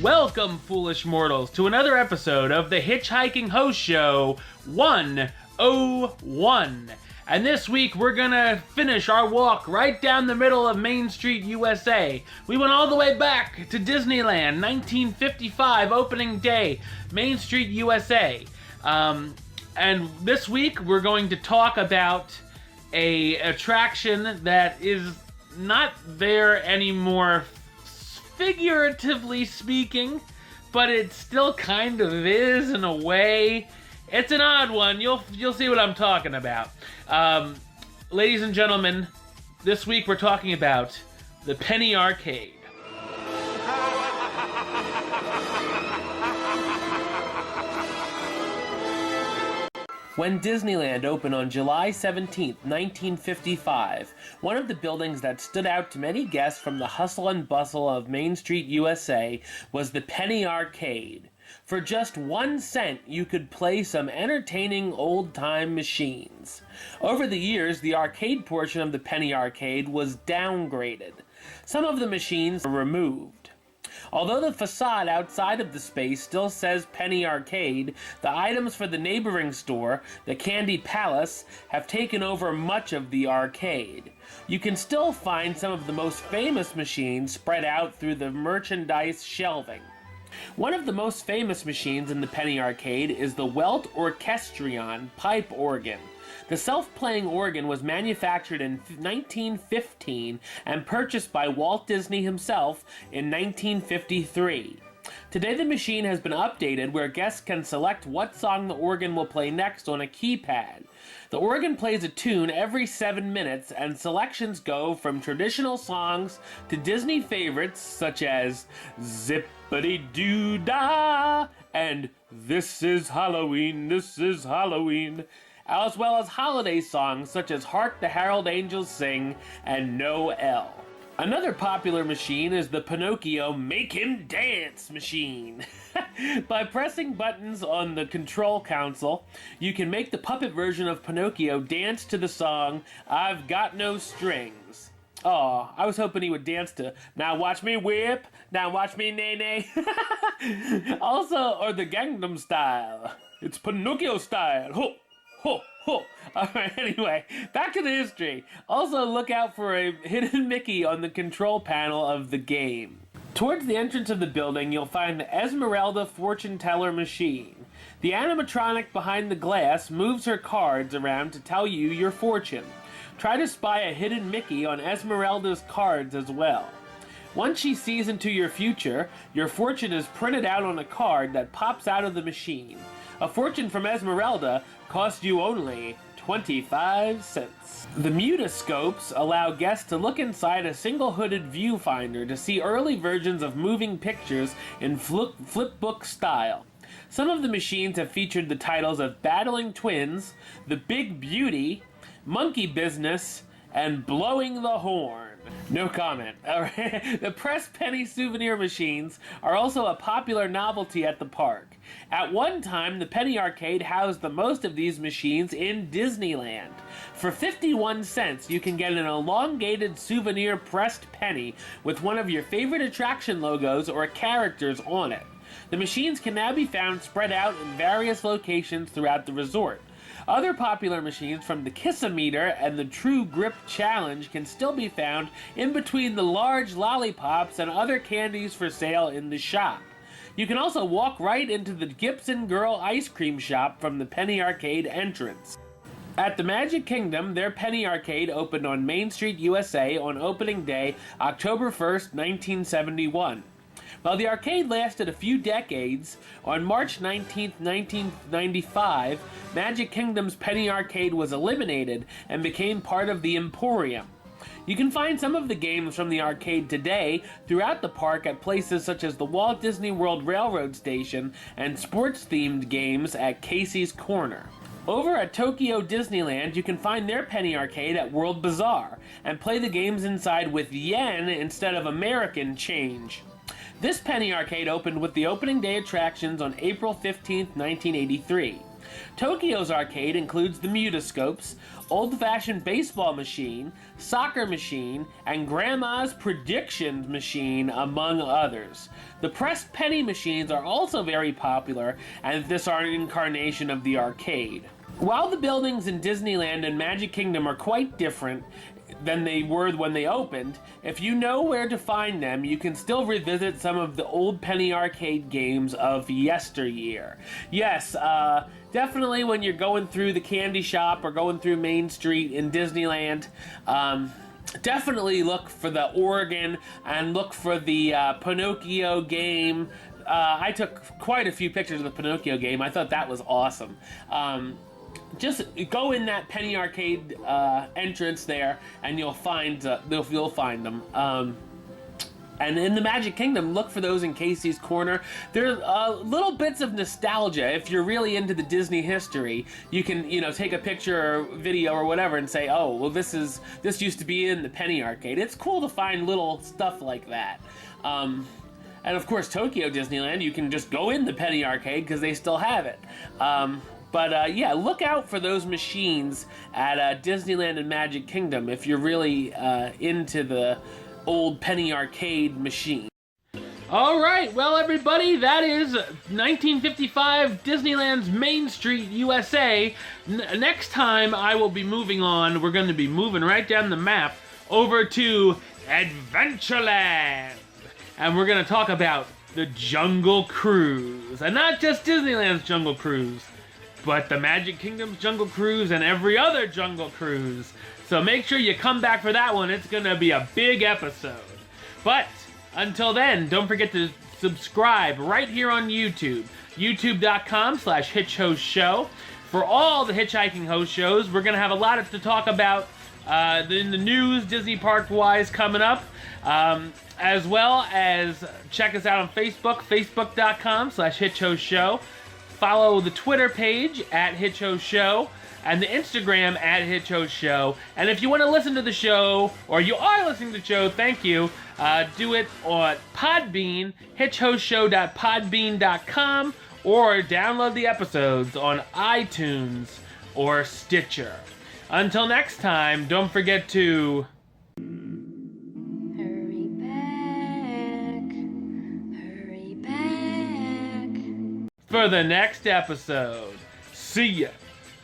Welcome, foolish mortals, to another episode of the HitchHiking Hosts Show 101. And this week we're gonna finish our walk right down the middle of Main Street, USA. We went all the way back to Disneyland, 1955, opening day, Main Street, USA. And this week we're going to talk about a attraction that is not there anymore, figuratively speaking, but it still kind of is in a way. It's an odd one. You'll see what I'm talking about. Ladies and gentlemen, this week we're talking about the Penny Arcade. When Disneyland opened on July 17, 1955, one of the buildings that stood out to many guests from the hustle and bustle of Main Street, USA, was the Penny Arcade. For just 1 cent, you could play some entertaining old-time machines. Over the years, the arcade portion of the Penny Arcade was downgraded. Some of the machines were removed. Although the facade outside of the space still says Penny Arcade, the items for the neighboring store, the Candy Palace, have taken over much of the arcade. You can still find some of the most famous machines spread out through the merchandise shelving. One of the most famous machines in the Penny Arcade is the Welt Orchestrion pipe organ. The self-playing organ was manufactured in 1915 and purchased by Walt Disney himself in 1953. Today the machine has been updated where guests can select what song the organ will play next on a keypad. The organ plays a tune every 7 minutes, and selections go from traditional songs to Disney favorites such as Zippity-Doo-Dah and This is Halloween, This is Halloween, as well as holiday songs such as Hark the Herald Angels Sing and Noel. Another popular machine is the Pinocchio Make Him Dance machine. By pressing buttons on the control console, you can make the puppet version of Pinocchio dance to the song I've Got No Strings. Oh, I was hoping he would dance to Now Watch Me Whip, Now Watch Me Nay Nay. Also, or the Gangnam Style. It's Pinocchio style. Ho, ho, ho. Alright, anyway, back to the history. Also, look out for a hidden Mickey on the control panel of the game. Towards the entrance of the building, you'll find the Esmeralda fortune teller machine. The animatronic behind the glass moves her cards around to tell you your fortune. Try to spy a hidden Mickey on Esmeralda's cards as well. Once she sees into your future, your fortune is printed out on a card that pops out of the machine. A fortune from Esmeralda costs you only 25 cents. The Mutascopes allow guests to look inside a single hooded viewfinder to see early versions of moving pictures in flipbook style. Some of the machines have featured the titles of Battling Twins, The Big Beauty, Monkey Business, and Blowing the Horn. No comment. Alright. The pressed penny souvenir machines are also a popular novelty at the park. At one time, the Penny Arcade housed the most of these machines in Disneyland. For 51 cents, you can get an elongated souvenir pressed penny with one of your favorite attraction logos or characters on it. The machines can now be found spread out in various locations throughout the resort. Other popular machines from the Kiss-O-Meter and the True Grip Challenge can still be found in between the large lollipops and other candies for sale in the shop. You can also walk right into the Gibson Girl ice cream shop from the Penny Arcade entrance. At the Magic Kingdom, their Penny Arcade opened on Main Street, USA on opening day, October 1st, 1971. While the arcade lasted a few decades, on March 19, 1995, Magic Kingdom's Penny Arcade was eliminated and became part of the Emporium. You can find some of the games from the arcade today throughout the park at places such as the Walt Disney World Railroad Station and sports-themed games at Casey's Corner. Over at Tokyo Disneyland, you can find their penny arcade at World Bazaar and play the games inside with yen instead of American change. This penny arcade opened with the opening day attractions on April 15, 1983. Tokyo's arcade includes the Mutascopes, old-fashioned baseball machine, soccer machine, and Grandma's predictions machine, among others. The pressed penny machines are also very popular, and this are an incarnation of the arcade. While the buildings in Disneyland and Magic Kingdom are quite different than they were when they opened, if you know where to find them, you can still revisit some of the old penny arcade games of yesteryear. Yes, definitely when you're going through the candy shop or going through Main Street in Disneyland, definitely look for the Oregon and look for the Pinocchio game. I took quite a few pictures of the Pinocchio game. I thought that was awesome. Just go in that penny arcade entrance there, and you'll find them. And in the Magic Kingdom, look for those in Casey's Corner. They're little bits of nostalgia. If you're really into the Disney history, you can take a picture or video or whatever and say, oh, well, this used to be in the penny arcade. It's cool to find little stuff like that. And of course, Tokyo Disneyland, you can just go in the penny arcade because they still have it. But yeah, look out for those machines at Disneyland and Magic Kingdom if you're really into the old penny arcade machine. All right, well, everybody, that is 1955 Disneyland's Main Street, USA. Next time I will be moving on. We're going to be moving right down the map over to Adventureland. And we're going to talk about the Jungle Cruise. And not just Disneyland's Jungle Cruise, but the Magic Kingdom's Jungle Cruise and every other Jungle Cruise. So make sure you come back for that one. It's going to be a big episode. But until then, don't forget to subscribe right here on YouTube. YouTube.com/HitchHostShow. For all the Hitchhiking Host shows, we're going to have a lot to talk about in the news, Disney Park-wise, coming up. As well as check us out on Facebook, Facebook.com/HitchHostShow. Follow the Twitter page at HitchHostShow and the Instagram at HitchHostShow. And if you want to listen to the show, or you are listening to the show, thank you. Do it on Podbean, hitchhostshow.podbean.com, or download the episodes on iTunes or Stitcher. Until next time, don't forget to hurry back for the next episode. See ya!